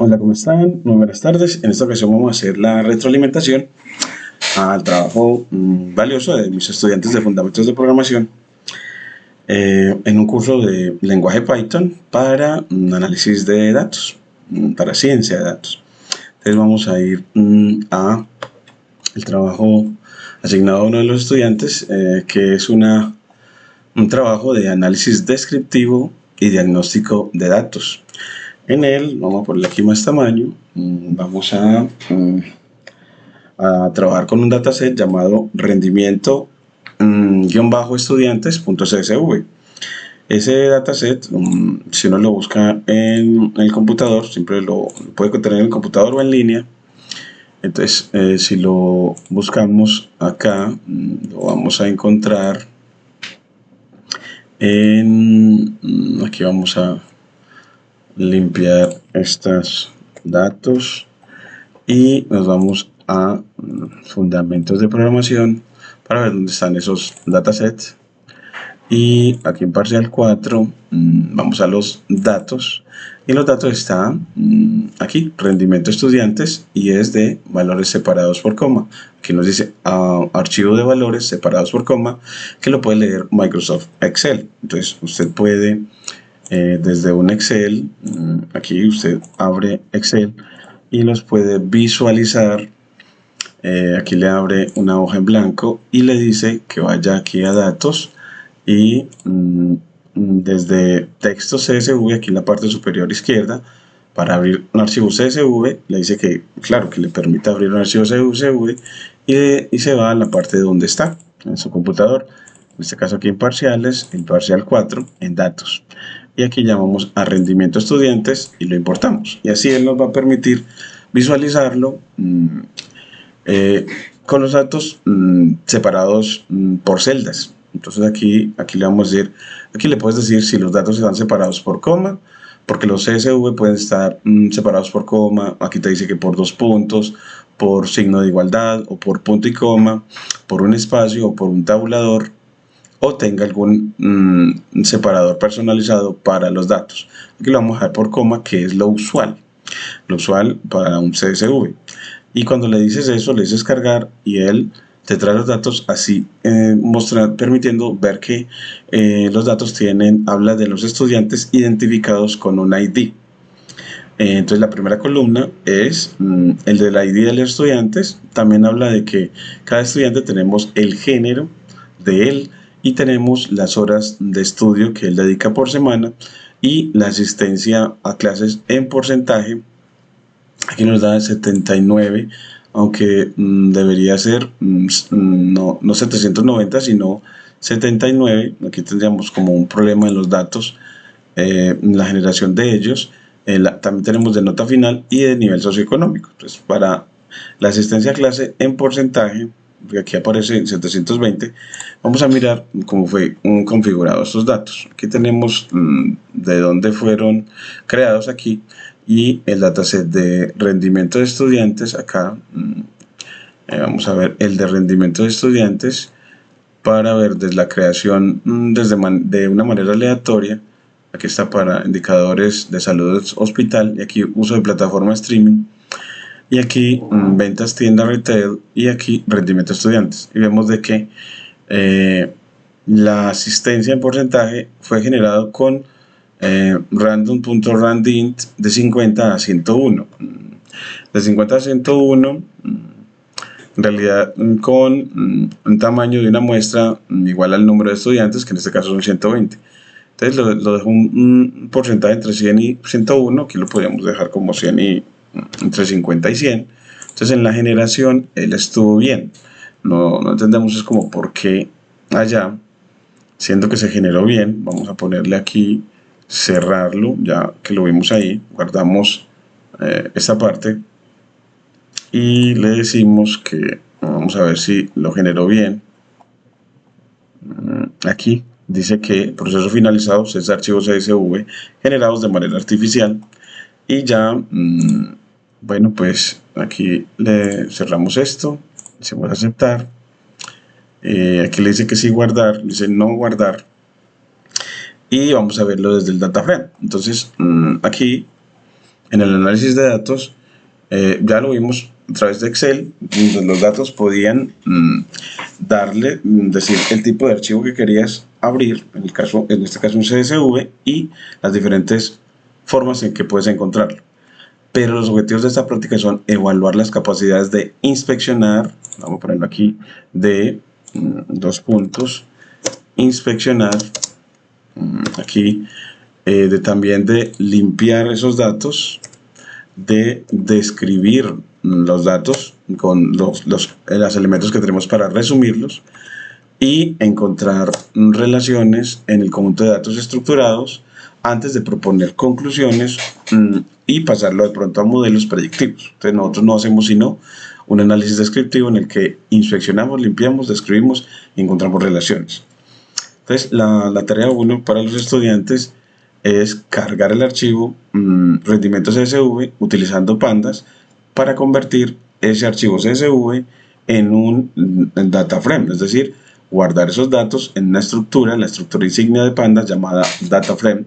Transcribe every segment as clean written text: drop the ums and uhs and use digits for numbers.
Hola, ¿cómo están? Muy buenas tardes. En esta ocasión vamos a hacer la retroalimentación al trabajo valioso de mis estudiantes de Fundamentos de Programación en un curso de lenguaje Python para análisis de datos, para ciencia de datos. Entonces vamos a ir a el trabajo asignado a uno de los estudiantes, que es un trabajo de análisis descriptivo y diagnóstico de datos. En él, vamos a ponerle aquí más tamaño, vamos a trabajar con un dataset llamado rendimiento-estudiantes.csv. Ese dataset, si uno lo busca en el computador, siempre lo puede tener en el computador o en línea. Entonces, si lo buscamos acá, lo vamos a encontrar aquí vamos a limpiar estos datos y nos vamos a fundamentos de programación para ver dónde están esos datasets. Y aquí en parcial 4 vamos a los datos, y los datos están aquí, rendimiento estudiantes, y es de valores separados por coma. Aquí nos dice archivo de valores separados por coma, que lo puede leer Microsoft Excel. Entonces usted puede desde un Excel, aquí usted abre Excel y los puede visualizar. Aquí le abre una hoja en blanco y le dice que vaya aquí a datos y desde texto CSV, aquí en la parte superior izquierda, para abrir un archivo CSV, le dice que, claro, que le permita abrir un archivo CSV y se va a la parte de donde está, en su computador. En este caso aquí en parciales, en parcial 4, en datos. Y aquí llamamos a rendimiento estudiantes y lo importamos. Y así él nos va a permitir visualizarlo con los datos separados por celdas. Entonces aquí le vamos a decir, aquí le puedes decir si los datos están separados por coma, porque los CSV pueden estar separados por coma. Aquí te dice que por 2 puntos, por signo de igualdad, o por punto y coma, por un espacio o por un tabulador, o tenga algún separador personalizado para los datos. Aquí lo vamos a dejar por coma, que es lo usual para un CSV. Y cuando le dices eso, le dices cargar y él te trae los datos así, permitiendo ver que los datos habla de los estudiantes identificados con un ID. Entonces la primera columna es el del ID de los estudiantes. También habla de que cada estudiante tenemos el género de él y tenemos las horas de estudio que él dedica por semana y la asistencia a clases en porcentaje. Aquí nos da 79, aunque debería ser no 790, sino 79. Aquí tendríamos como un problema en los datos, la generación de ellos. También tenemos de nota final y de nivel socioeconómico. Entonces, para la asistencia a clase en porcentaje, porque aquí aparece 720, vamos a mirar cómo fue configurado estos datos. Aquí tenemos de dónde fueron creados aquí, y el dataset de rendimiento de estudiantes. Acá vamos a ver el de rendimiento de estudiantes para ver desde la creación de una manera aleatoria. Aquí está para indicadores de salud hospital, y aquí uso de plataforma streaming, y aquí ventas tienda retail, y aquí rendimiento de estudiantes. Y vemos de que la asistencia en porcentaje fue generado con random.randint de 50 a 101. De 50 a 101, en realidad con un tamaño de una muestra igual al número de estudiantes, que en este caso son 120. Entonces lo dejo un porcentaje entre 100 y 101. Aquí lo podríamos dejar como 100 y entre 50 y 100. Entonces en la generación él estuvo bien. No entendemos es como por qué allá, siendo que se generó bien. Vamos a ponerle aquí cerrarlo, ya que lo vimos ahí. Guardamos esta parte y le decimos que vamos a ver si lo generó bien. Aquí dice que proceso finalizado, 6 archivos CSV generados de manera artificial. Y ya, bueno, pues aquí le cerramos esto, decimos aceptar. Aquí le dice que sí guardar, le dice no guardar, y vamos a verlo desde el data frame. Entonces aquí En el análisis de datos, ya lo vimos a través de Excel, donde los datos podían decir el tipo de archivo que querías abrir, en este caso un CSV, y las diferentes formas en que puedes encontrarlo. Pero los objetivos de esta práctica son evaluar las capacidades de inspeccionar, vamos a ponerlo aquí, de dos puntos, inspeccionar, aquí, también de limpiar esos datos, de describir los datos con los elementos que tenemos para resumirlos y encontrar relaciones en el conjunto de datos estructurados antes de proponer conclusiones y pasarlo de pronto a modelos predictivos. Entonces nosotros no hacemos sino un análisis descriptivo en el que inspeccionamos, limpiamos, describimos y encontramos relaciones. Entonces la tarea 1 para los estudiantes es cargar el archivo rendimiento CSV utilizando pandas para convertir ese archivo CSV en un data frame, es decir, guardar esos datos en una estructura, la estructura insignia de pandas llamada data frame,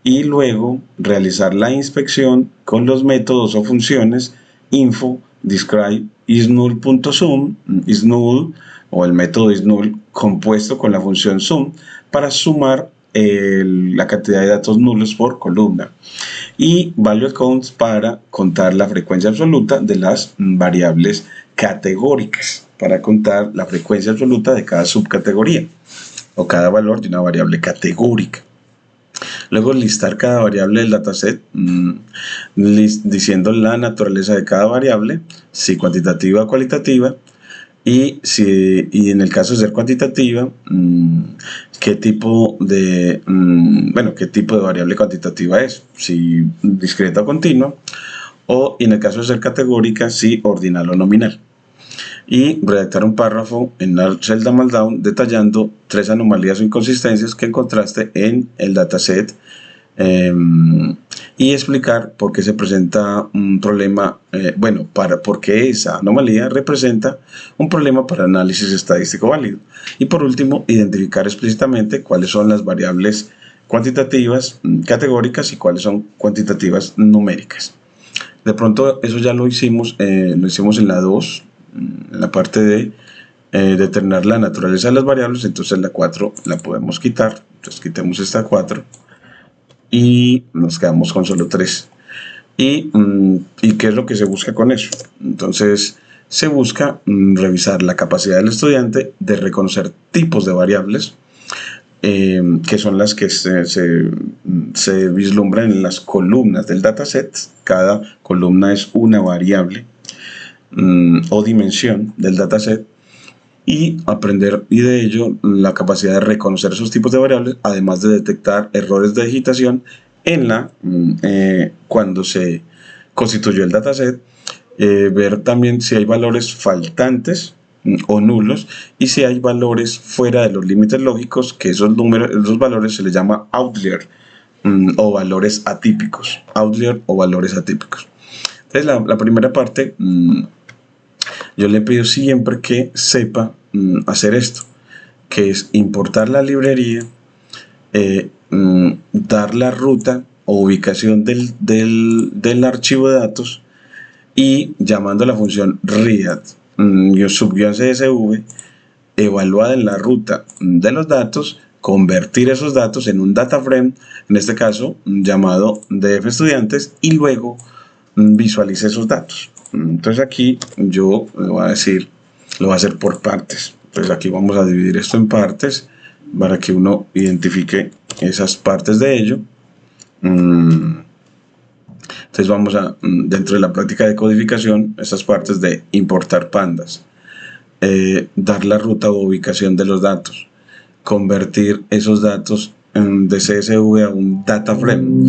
y luego realizar la inspección con los métodos o funciones info, describe, isNull.sum, isNull o el método isNull compuesto con la función sum para sumar la cantidad de datos nulos por columna, y value counts para contar la frecuencia absoluta de las variables categóricas, para contar la frecuencia absoluta de cada subcategoría o cada valor de una variable categórica. Luego listar cada variable del dataset diciendo la naturaleza de cada variable, si cuantitativa o cualitativa, y en el caso de ser cuantitativa, qué tipo de variable cuantitativa es, si discreta o continua, o en el caso de ser categórica, si ordinal o nominal. Y redactar un párrafo en la celda Markdown detallando 3 anomalías o inconsistencias que encontraste en el dataset, y explicar por qué se presenta un problema, por qué esa anomalía representa un problema para análisis estadístico válido. Y por último, identificar explícitamente cuáles son las variables cuantitativas categóricas y cuáles son cuantitativas numéricas. De pronto eso ya lo hicimos en la 2, en la parte de determinar la naturaleza de las variables. Entonces la 4 la podemos quitar, entonces quitemos esta 4 y nos quedamos con solo 3. ¿Y qué es lo que se busca con eso? Entonces se busca revisar la capacidad del estudiante de reconocer tipos de variables, que son las que se vislumbran en las columnas del dataset. Cada columna es una variable o dimensión del dataset, y aprender de ello la capacidad de reconocer esos tipos de variables, además de detectar errores de digitación cuando se constituyó el dataset, ver también si hay valores faltantes o nulos, y si hay valores fuera de los límites lógicos, que esos valores se les llama outlier o valores atípicos. Outlier o valores atípicos. Entonces la primera parte, yo le pido siempre que sepa hacer esto, que es importar la librería, dar la ruta o ubicación del archivo de datos, y llamando a la función read _csv evaluada en la ruta de los datos, convertir esos datos en un data frame, en este caso llamado df estudiantes, y luego visualice esos datos. Entonces aquí yo lo voy a hacer por partes. Entonces aquí vamos a dividir esto en partes para que uno identifique esas partes de ello. Entonces vamos dentro de la práctica de codificación, estas partes de importar pandas, dar la ruta o ubicación de los datos, convertir esos datos de CSV a un data frame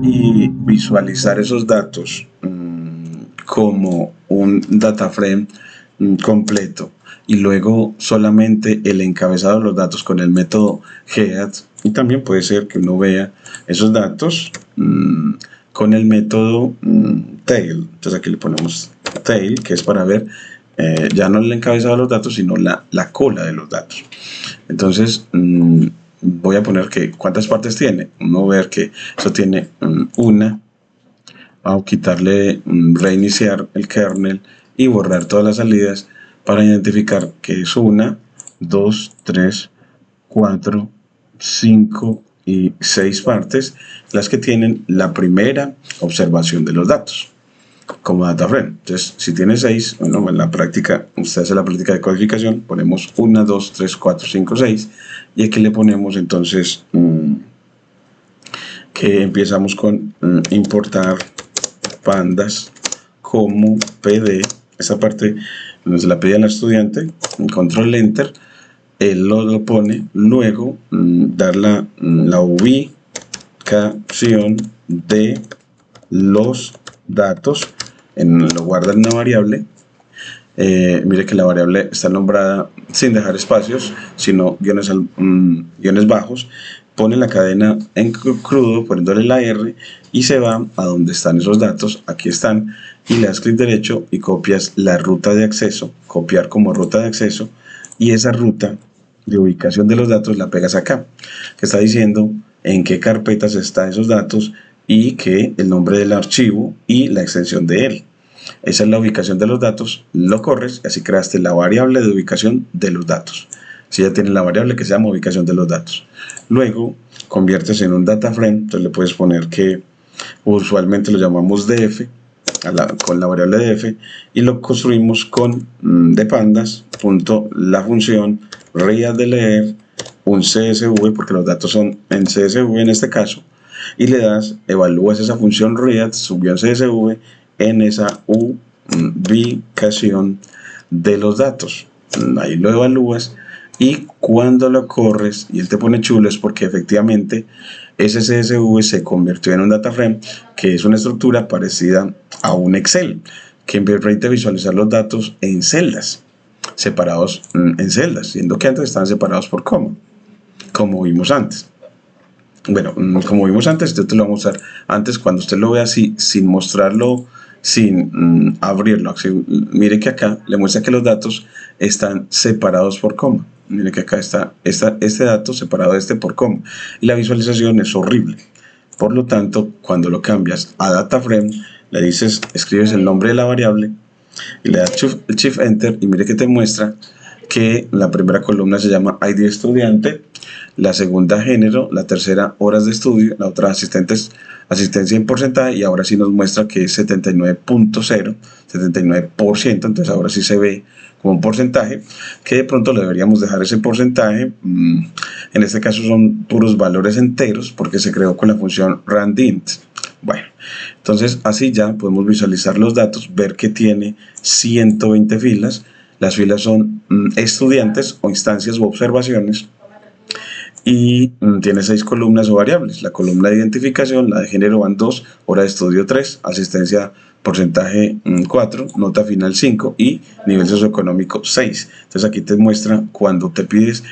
y visualizar esos datos como un data frame completo, y luego solamente el encabezado de los datos con el método head. Y también puede ser que uno vea esos datos con el método tail. Entonces aquí le ponemos tail, que es para ver ya no el encabezado de los datos, sino la cola de los datos. Entonces voy a poner que cuántas partes tiene. Uno ver que eso tiene una. Vamos a quitarle reiniciar el kernel y borrar todas las salidas para identificar que es 1, 2, 3, 4, 5 y 6 partes las que tienen la primera observación de los datos como data frame. Entonces, si tiene 6, bueno, en la práctica, usted hace la práctica de codificación, ponemos 1, 2, 3, 4, 5, 6 y aquí le ponemos entonces que empezamos con importar pandas como PD. Esa parte se la pedí al estudiante, control enter, él lo pone, luego dar la ubicación de los datos, lo guarda en una variable. Mire que la variable está nombrada sin dejar espacios, sino guiones bajos. Pone la cadena en crudo poniéndole la R y se va a donde están esos datos. Aquí están, y le das clic derecho y copias la ruta de acceso, copiar como ruta de acceso, y esa ruta de ubicación de los datos la pegas acá, que está diciendo en qué carpetas están esos datos y que el nombre del archivo y la extensión de él. Esa es la ubicación de los datos, lo corres y así creaste la variable de ubicación de los datos. Si ya tienes la variable que se llama ubicación de los datos. Luego conviertes en un data frame, entonces le puedes poner que usualmente lo llamamos df, con la variable df, y lo construimos con de pandas, la función read de leer, un CSV, porque los datos son en CSV en este caso, y le das, evalúas esa función read, subió en CSV, en esa ubicación de los datos. Ahí lo evalúas y cuando lo corres y él te pone chulo es porque efectivamente ese CSV se convirtió en un data frame, que es una estructura parecida a un Excel, que permite visualizar los datos en celdas, separados en celdas, siendo que antes estaban separados por coma, como vimos antes. Bueno, como vimos antes, yo te lo voy a mostrar antes cuando usted lo vea así, sin mostrarlo, sin abrirlo. Así, mire que acá le muestra que los datos están separados por coma. Mire que acá está este dato separado de este por coma. Y la visualización es horrible. Por lo tanto, cuando lo cambias a data frame, le dices, escribes el nombre de la variable y le das Shift Enter y mire que te muestra que la primera columna se llama ID estudiante, la segunda género, la tercera horas de estudio, la otra asistencia en porcentaje, y ahora sí nos muestra que es 79.0, 79%, entonces ahora sí se ve como un porcentaje, que de pronto le deberíamos dejar ese porcentaje, en este caso son puros valores enteros, porque se creó con la función randint. Bueno, entonces así ya podemos visualizar los datos, ver que tiene 120 filas, las filas son estudiantes o instancias u observaciones, y tiene 6 columnas o variables. La columna de identificación, la de género van 2, hora de estudio 3, asistencia porcentaje 4, nota final 5 y nivel socioeconómico 6. Entonces aquí te muestra cuando te pides,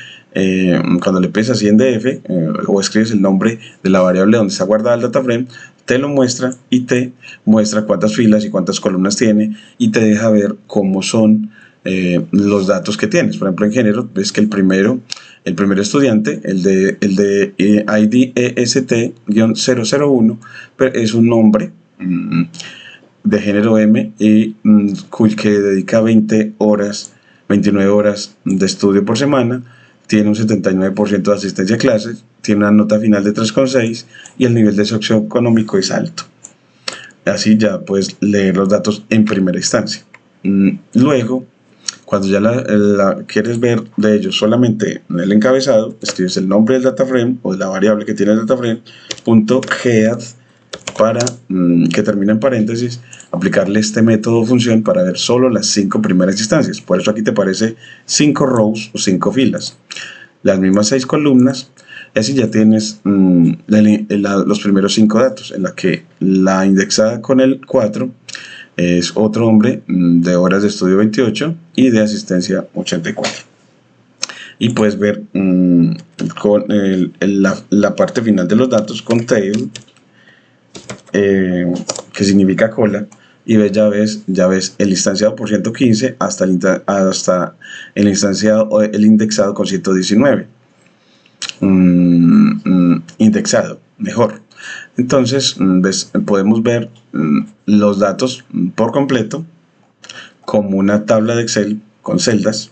cuando le pides así en DF o escribes el nombre de la variable donde está guardada el data frame, te lo muestra y te muestra cuántas filas y cuántas columnas tiene y te deja ver cómo son los datos que tienes. Por ejemplo, en género ves que el primer estudiante, el de ID EST-001, es un nombre de género M y que dedica 29 horas de estudio por semana, tiene un 79% de asistencia a clases, tiene una nota final de 3,6 y el nivel de socioeconómico es alto. Así ya puedes leer los datos en primera instancia. Luego, cuando ya la quieres ver de ellos solamente en el encabezado, escribes el nombre del data frame o de la variable que tiene el data frame, .head, para que termine en paréntesis, aplicarle este método o función para ver solo las 5 primeras instancias. Por eso aquí te aparece 5 rows o 5 filas, las mismas 6 columnas, y así ya tienes los primeros 5 datos, en la que la indexada con el 4 es otro hombre de horas de estudio 28 y de asistencia 84. Y puedes ver con la parte final de los datos con tail, que significa cola, y ya ves el instanciado por 115 hasta el indexado con 119. indexado mejor. Entonces, podemos ver los datos por completo como una tabla de Excel con celdas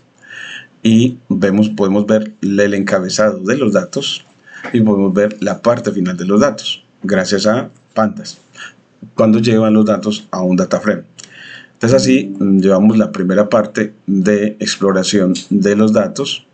y podemos ver el encabezado de los datos y podemos ver la parte final de los datos gracias a pandas cuando llevan los datos a un data frame. Entonces así llevamos la primera parte de exploración de los datos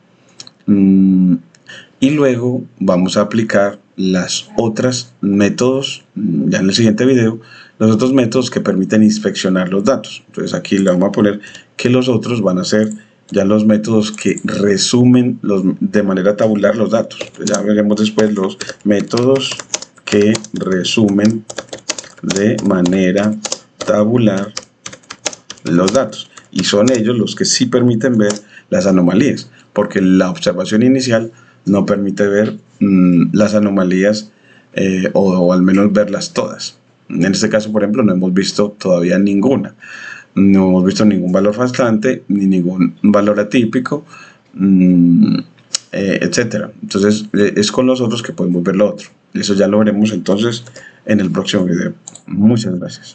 y luego vamos a aplicar las otras métodos, ya en el siguiente video, los otros métodos que permiten inspeccionar los datos. Entonces aquí le vamos a poner que los otros van a ser ya los métodos que resumen de manera tabular los datos. Entonces ya veremos después los métodos que resumen de manera tabular los datos, y son ellos los que sí permiten ver las anomalías, porque la observación inicial no permite ver las anomalías o al menos verlas todas. En este caso, por ejemplo, no hemos visto todavía ninguna. No hemos visto ningún valor faltante, ni ningún valor atípico, etcétera. Entonces, es con los otros que podemos ver lo otro. Eso ya lo veremos entonces en el próximo video. Muchas gracias.